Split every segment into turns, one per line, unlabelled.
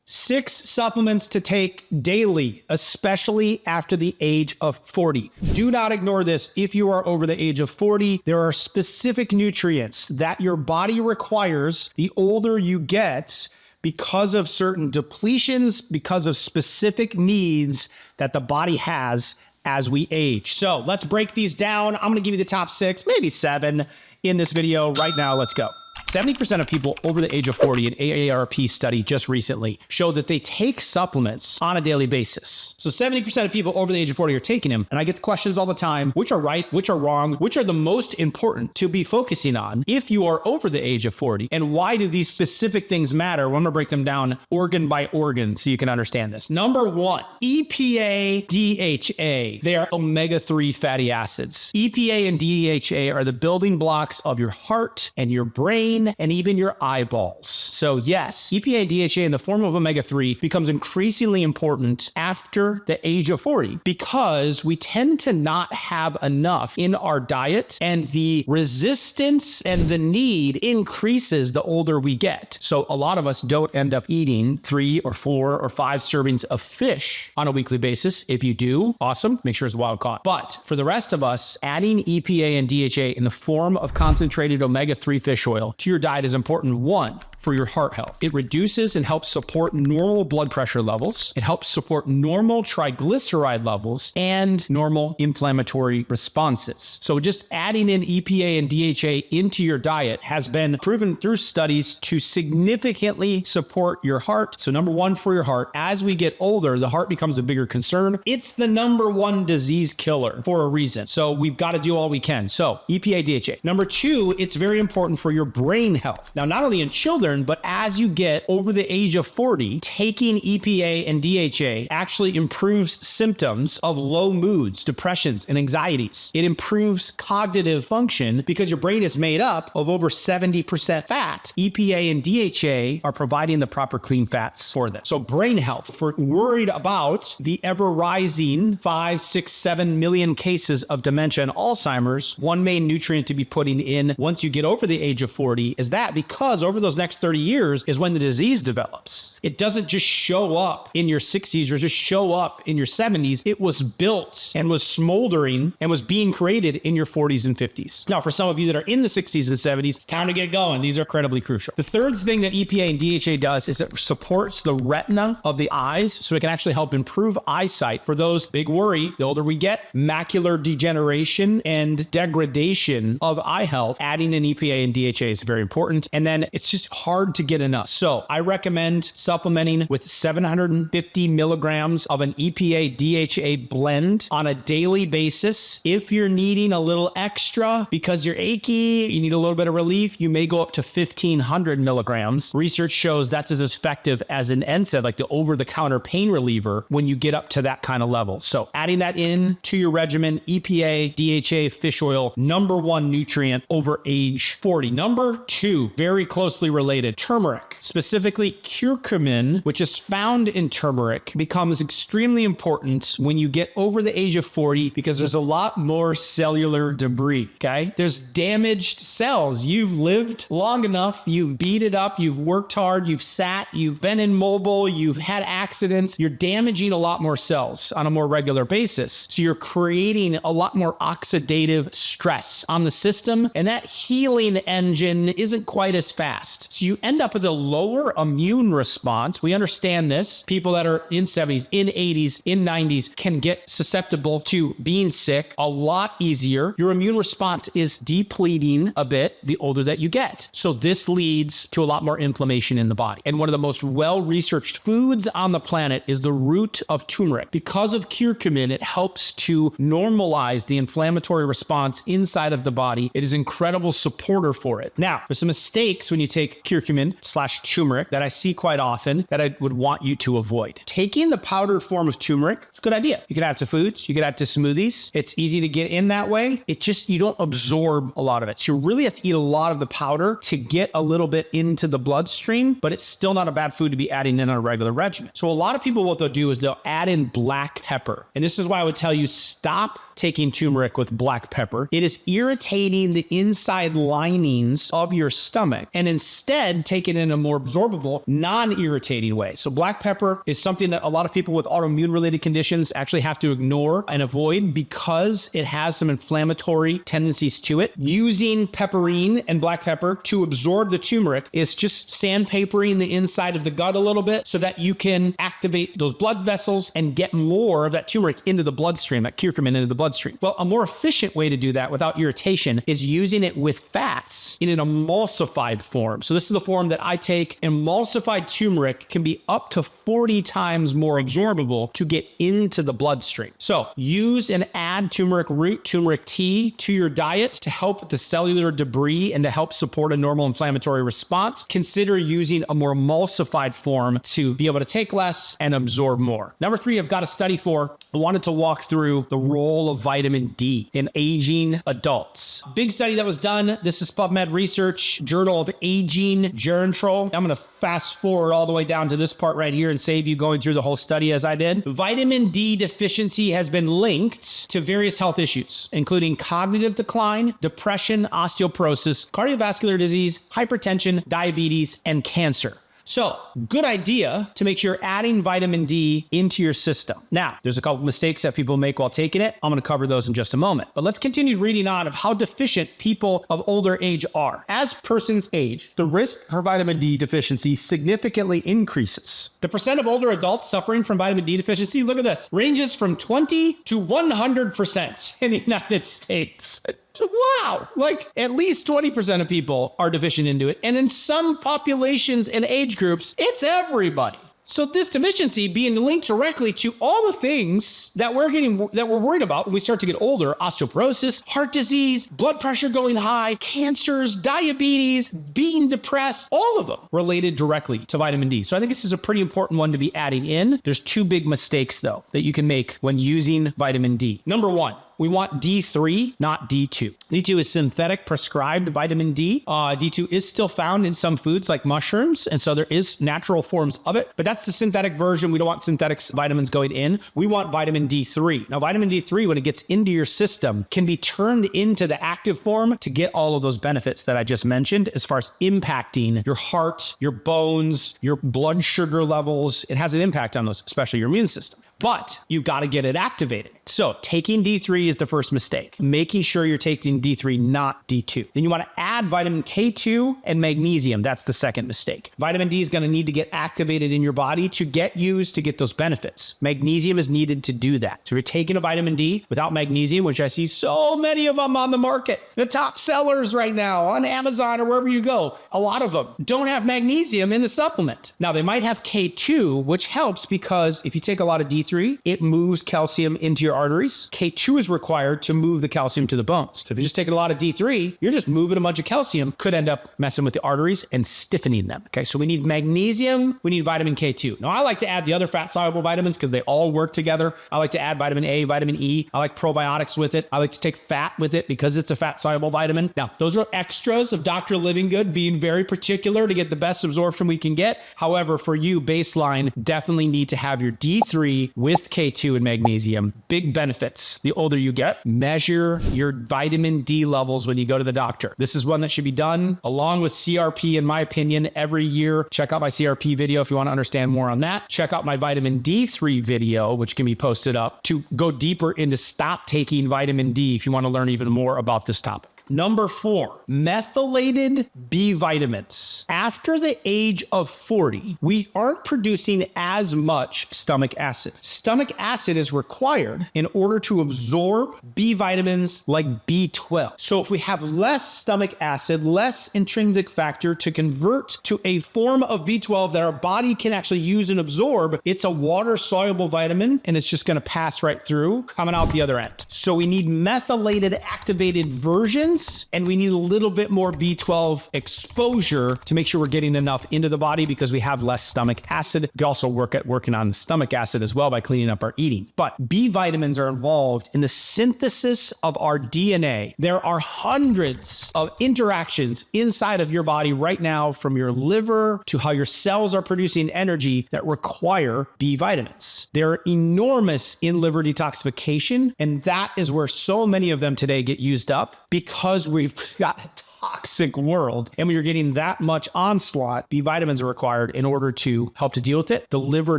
6 supplements to take daily, especially after the age of 40. Do not ignore this. If you are over the age of 40, there are specific nutrients that your body requires the older you get because of certain depletions, because of specific needs that the body has as we age. So let's break these down. I'm gonna give you the top 6, maybe 7 in this video right now. Let's go. 70% of people over the age of 40, an AARP study just recently showed that they take supplements on a daily basis. So 70% of people over the age of 40 are taking them. And I get the questions all the time, which are right, which are wrong, which are the most important to be focusing on if you are over the age of 40? And why do these specific things matter? Well, I'm gonna break them down organ by organ so you can understand this. Number 1, EPA, DHA. They are omega-3 fatty acids. EPA and DHA are the building blocks of your heart and your brain and even your eyeballs. So yes, EPA and DHA in the form of omega-3 becomes increasingly important after the age of 40 because we tend to not have enough in our diet, and the resistance and the need increases the older we get. So a lot of us don't end up eating 3 or 4 or 5 servings of fish on a weekly basis. If you do, awesome, make sure it's wild caught. But for the rest of us, adding EPA and DHA in the form of concentrated omega-3 fish oil to your diet is important. 1, for your heart health. It reduces and helps support normal blood pressure levels. It helps support normal triglyceride levels and normal inflammatory responses. So just adding in EPA and DHA into your diet has been proven through studies to significantly support your heart. So number 1 for your heart. As we get older, the heart becomes a bigger concern. It's the number 1 disease killer for a reason. So we've got to do all we can. So EPA, DHA. Number 2, it's very important for your brain health. Now, not only in children, but as you get over the age of 40, taking EPA and DHA actually improves symptoms of low moods, depressions, and anxieties. It improves cognitive function because your brain is made up of over 70% fat. EPA and DHA are providing the proper clean fats for them. So brain health, if we're worried about the ever rising 5, 6, 7 million cases of dementia and Alzheimer's, one main nutrient to be putting in once you get over the age of 40 is that, because over those next 30 years is when the disease develops. It doesn't just show up in your 60s or just show up in your 70s. It was built and was smoldering and was being created in your 40s and 50s. Now, for some of you that are in the 60s and 70s, it's time to get going. These are incredibly crucial. The third thing that EPA and DHA does is it supports the retina of the eyes, so it can actually help improve eyesight. For those, big worry, the older we get, macular degeneration and degradation of eye health, adding in EPA and DHA is very important. And then it's just hard to get enough. So I recommend supplementing with 750 milligrams of an EPA DHA blend on a daily basis. If you're needing a little extra because you're achy, you need a little bit of relief, you may go up to 1500 milligrams. Research shows that's as effective as an NSAID, like the over-the-counter pain reliever, when you get up to that kind of level. So adding that in to your regimen, EPA, DHA, fish oil, number 1 nutrient over age 40. Number 2, very closely related, turmeric, specifically curcumin, which is found in turmeric, becomes extremely important when you get over the age of 40 because there's a lot more cellular debris, okay? There's damaged cells. You've lived long enough, you've beat it up, you've worked hard, you've sat, you've been immobile, you've had accidents, you're damaging a lot more cells on a more regular basis. So you're creating a lot more oxidative stress on the system, and that healing engine isn't quite as fast. So you end up with a lower immune response. We understand this. People that are in 70s, in 80s, in 90s can get susceptible to being sick a lot easier. Your immune response is depleting a bit the older that you get. So this leads to a lot more inflammation in the body. And one of the most well-researched foods on the planet is the root of turmeric. Because of curcumin, it helps to normalize the inflammatory response inside of the body. It is an incredible supporter for it. Now, there's some mistakes when you take curcumin/turmeric that I see quite often that I would want you to avoid. Taking the powdered form of turmeric, it's a good idea. You can add to foods, you can add to smoothies. It's easy to get in that way. It just, you don't absorb a lot of it. So you really have to eat a lot of the powder to get a little bit into the bloodstream, but it's still not a bad food to be adding in on a regular regimen. So a lot of people, what they'll do is they'll add in black pepper. And this is why I would tell you, stop taking turmeric with black pepper. It is irritating the inside linings of your stomach, and instead take it in a more absorbable, non-irritating way. So black pepper is something that a lot of people with autoimmune related conditions actually have to ignore and avoid because it has some inflammatory tendencies to it. Using pepperine and black pepper to absorb the turmeric is just sandpapering the inside of the gut a little bit so that you can activate those blood vessels and get more of that turmeric into the bloodstream, that curcumin into the bloodstream. Well, a more efficient way to do that without irritation is using it with fats in an emulsified form. So this is the form that I take. Emulsified turmeric can be up to 40 times more absorbable to get into the bloodstream. So use and add turmeric root, turmeric tea to your diet to help with the cellular debris and to help support a normal inflammatory response. Consider using a more emulsified form to be able to take less and absorb more. Number 3, I've got a study for. I wanted to walk through the role of vitamin D in aging adults. Big study that was done. This is PubMed research, Journal of Aging Gerontol. I'm going to fast forward all the way down to this part right here and save you going through the whole study as I did. Vitamin D deficiency has been linked to various health issues, including cognitive decline, depression, osteoporosis, cardiovascular disease, hypertension, diabetes, and cancer. So, good idea to make sure you're adding vitamin D into your system. Now, there's a couple mistakes that people make while taking it. I'm going to cover those in just a moment. But let's continue reading on of how deficient people of older age are. As persons age, the risk for vitamin D deficiency significantly increases. The percent of older adults suffering from vitamin D deficiency, look at this, ranges from 20 to 100% in the United States. Wow, like at least 20% of people are deficient into it. And in some populations and age groups, it's everybody. So this deficiency being linked directly to all the things that we're worried about when we start to get older: osteoporosis, heart disease, blood pressure going high, cancers, diabetes, being depressed, all of them related directly to vitamin D. So I think this is a pretty important one to be adding in. There's 2 big mistakes though that you can make when using vitamin D. Number 1, we want D3, not D2. D2 is synthetic prescribed vitamin D. D2 is still found in some foods like mushrooms, and so there is natural forms of it, but that's the synthetic version. We don't want synthetic vitamins going in. We want vitamin D3. Now, vitamin D3, when it gets into your system, can be turned into the active form to get all of those benefits that I just mentioned as far as impacting your heart, your bones, your blood sugar levels. It has an impact on those, especially your immune system. But you've got to get it activated. So taking D3 is the first mistake. Making sure you're taking D3, not D2. Then you want to add vitamin K2 and magnesium. That's the second mistake. Vitamin D is going to need to get activated in your body to get used to get those benefits. Magnesium is needed to do that. So if you're taking a vitamin D without magnesium, which I see so many of them on the market, the top sellers right now on Amazon or wherever you go, a lot of them don't have magnesium in the supplement. Now they might have K2, which helps because if you take a lot of D3, it moves calcium into your arteries. K2 is required to move the calcium to the bones. So if you're just taking a lot of D3, you're just moving a bunch of calcium, could end up messing with the arteries and stiffening them. Okay, so we need magnesium, we need vitamin K2. Now I like to add the other fat soluble vitamins because they all work together. I like to add vitamin A, vitamin E. I like probiotics with it. I like to take fat with it because it's a fat soluble vitamin. Now, those are extras of Dr. Livingood being very particular to get the best absorption we can get. However, for you, baseline, definitely need to have your D3 with K2 and magnesium. Big benefits. The older you get, measure your vitamin D levels when you go to the doctor. This is one that should be done along with CRP, in my opinion, every year. Check out my CRP video if you want to understand more on that. Check out my vitamin D3 video, which can be posted up to go deeper into stop taking vitamin D if you want to learn even more about this topic. Number 4, methylated B vitamins. After the age of 40, we aren't producing as much stomach acid. Stomach acid is required in order to absorb B vitamins like B12. So if we have less stomach acid, less intrinsic factor to convert to a form of B12 that our body can actually use and absorb, it's a water-soluble vitamin and it's just going to pass right through, coming out the other end. So we need methylated activated versions vitamins, and we need a little bit more B12 exposure to make sure we're getting enough into the body because we have less stomach acid. We also working on the stomach acid as well by cleaning up our eating. But B vitamins are involved in the synthesis of our DNA. There are hundreds of interactions inside of your body right now, from your liver to how your cells are producing energy, that require B vitamins. They're enormous in liver detoxification, and that is where so many of them today get used up because we've got a toxic world. And when you're getting that much onslaught, B vitamins are required in order to help to deal with it. The liver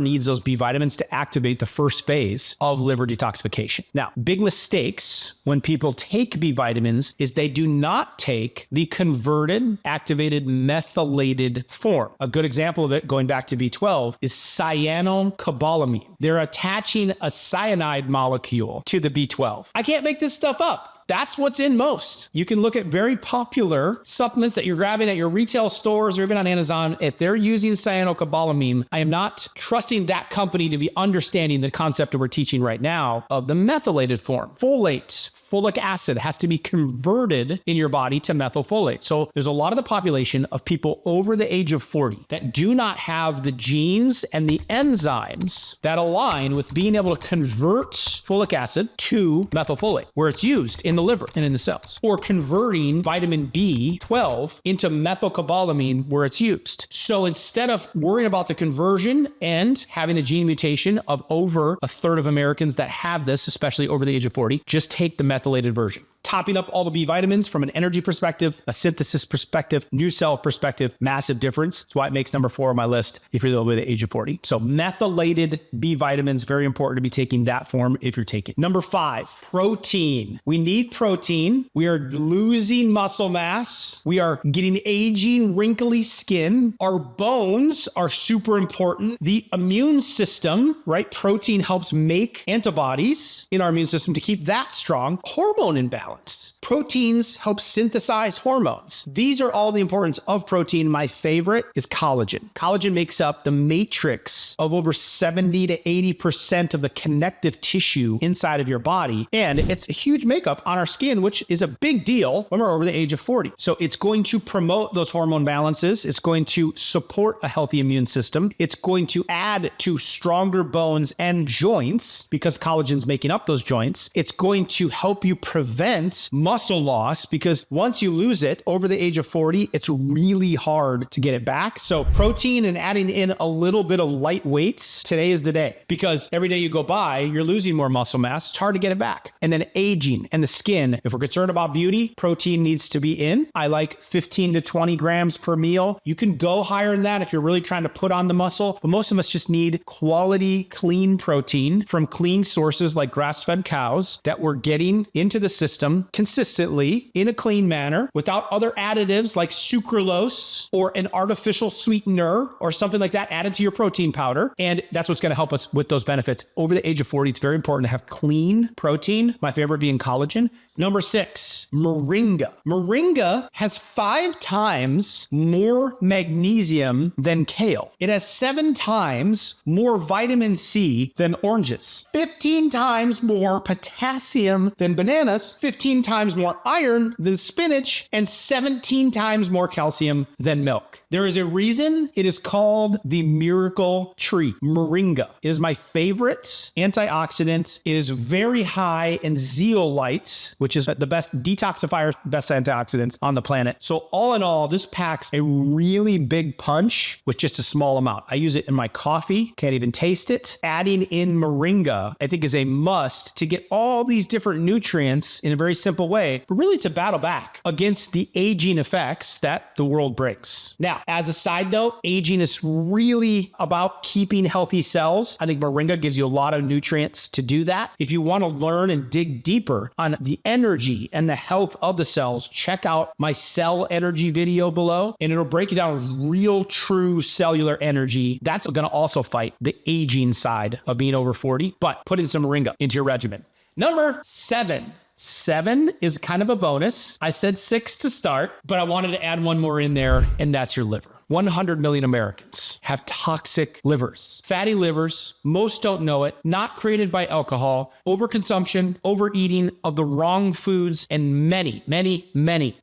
needs those B vitamins to activate the first phase of liver detoxification. Now, big mistakes when people take B vitamins is they do not take the converted, activated, methylated form. A good example of it, going back to B12, is cyanocobalamin. They're attaching a cyanide molecule to the B12. I can't make this stuff up. That's what's in most. You can look at very popular supplements that you're grabbing at your retail stores or even on Amazon. If they're using cyanocobalamin, I am not trusting that company to be understanding the concept that we're teaching right now of the methylated form. Folate, folic acid has to be converted in your body to methylfolate. So there's a lot of the population of people over the age of 40 that do not have the genes and the enzymes that align with being able to convert folic acid to methylfolate, where it's used in the liver and in the cells, or converting vitamin B12 into methylcobalamin where it's used. So instead of worrying about the conversion and having a gene mutation of over a third of Americans that have this, especially over the age of 40, just take the methylated version. Topping up all the B vitamins from an energy perspective, a synthesis perspective, new cell perspective, massive difference. That's why it makes number 4 on my list if you're over the age of 40. So methylated B vitamins, very important to be taking that form if you're taking. Number 5, protein. We need protein. We are losing muscle mass. We are getting aging, wrinkly skin. Our bones are super important. The immune system, right? Protein helps make antibodies in our immune system to keep that strong. Hormone imbalance. Proteins help synthesize hormones. These are all the importance of protein. My favorite is collagen. Collagen makes up the matrix of over 70 to 80% of the connective tissue inside of your body. And it's a huge makeup on our skin, which is a big deal when we're over the age of 40. So it's going to promote those hormone balances. It's going to support a healthy immune system. It's going to add to stronger bones and joints because collagen's making up those joints. It's going to help you prevent muscle loss because once you lose it over the age of 40, it's really hard to get it back. So protein and adding in a little bit of light weights, today is the day, because every day you go by, you're losing more muscle mass. It's hard to get it back. And then aging and the skin. If we're concerned about beauty, protein needs to be in. I like 15 to 20 grams per meal. You can go higher than that if you're really trying to put on the muscle, but most of us just need quality, clean protein from clean sources like grass-fed cows that we're getting into the system consistently in a clean manner without other additives like sucralose or an artificial sweetener or something like that added to your protein powder. And that's what's going to help us with those benefits. Over the age of 40, it's very important to have clean protein. My favorite being collagen. Number 6, Moringa. Moringa has 5 times more magnesium than kale. It has 7 times more vitamin C than oranges, 15 times more potassium than bananas, 15 times more iron than spinach, and 17 times more calcium than milk. There is a reason it is called the miracle tree. Moringa is my favorite antioxidant. It is very high in zeolite, which is the best detoxifier, best antioxidants on the planet. So all in all, this packs a really big punch with just a small amount. I use it in my coffee, can't even taste it. Adding in Moringa, I think, is a must to get all these different nutrients in a very simple way, but really to battle back against the aging effects that the world brings. Now, as a side note, aging is really about keeping healthy cells. I think Moringa gives you a lot of nutrients to do that. If you want to learn and dig deeper on the energy and the health of the cells, check out my cell energy video below, and it'll break it down with real, true cellular energy. That's going to also fight the aging side of being over 40, but put in some Moringa into your regimen. Number 7. 7 is kind of a bonus. I said 6 to start, but I wanted to add one more in there, and that's your liver. 100 million Americans have toxic livers. Fatty livers, most don't know it, not created by alcohol, overconsumption, overeating of the wrong foods, and many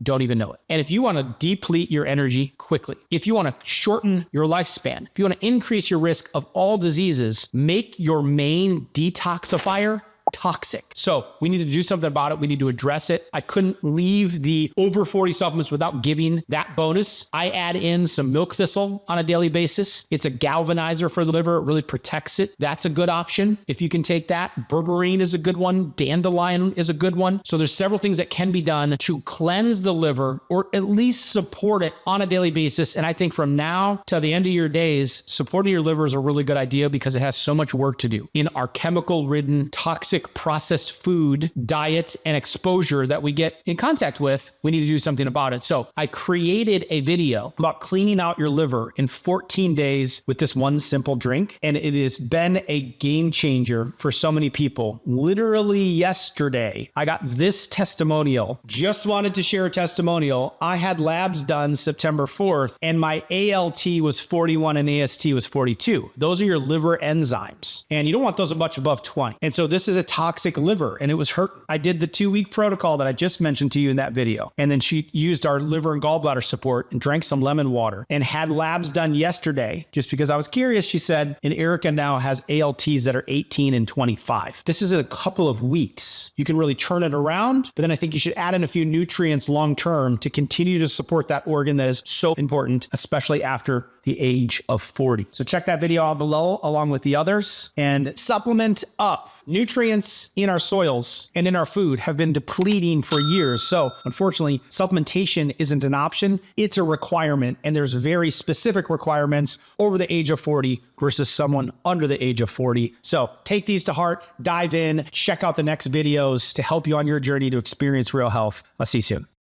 don't even know it. And if you want to deplete your energy quickly, if you want to shorten your lifespan, if you want to increase your risk of all diseases, make your main detoxifier toxic. So we need to do something about it. We need to address it. I couldn't leave the over 40 supplements without giving that bonus. I add in some milk thistle on a daily basis. It's a galvanizer for the liver. It really protects it. That's a good option if you can take that. Berberine is a good one. Dandelion is a good one. So there's several things that can be done to cleanse the liver or at least support it on a daily basis. And I think from now to the end of your days, supporting your liver is a really good idea because it has so much work to do in our chemical-ridden, toxic processed food diet and exposure that we get in contact with. We need to do something about it. So I created a video about cleaning out your liver in 14 days with this one simple drink. And it has been a game changer for so many people. Literally yesterday, I got this testimonial. Just wanted to share a testimonial. I had labs done September 4th and my ALT was 41 and AST was 42. Those are your liver enzymes. And you don't want those much above 20. And so this is a toxic liver and it was hurt. I did the 2-week protocol that I just mentioned to you in that video. And then she used our liver and gallbladder support and drank some lemon water and had labs done yesterday just because I was curious. She said, and Erica now has ALTs that are 18 and 25. This is in a couple of weeks. You can really turn it around, but then I think you should add in a few nutrients long-term to continue to support that organ that is so important, especially after the age of 40. So check that video out below along with the others and supplement up. Nutrients in our soils and in our food have been depleting for years. So unfortunately, supplementation isn't an option. It's a requirement. And there's very specific requirements over the age of 40 versus someone under the age of 40. So take these to heart, dive in, check out the next videos to help you on your journey to experience real health. I'll see you soon.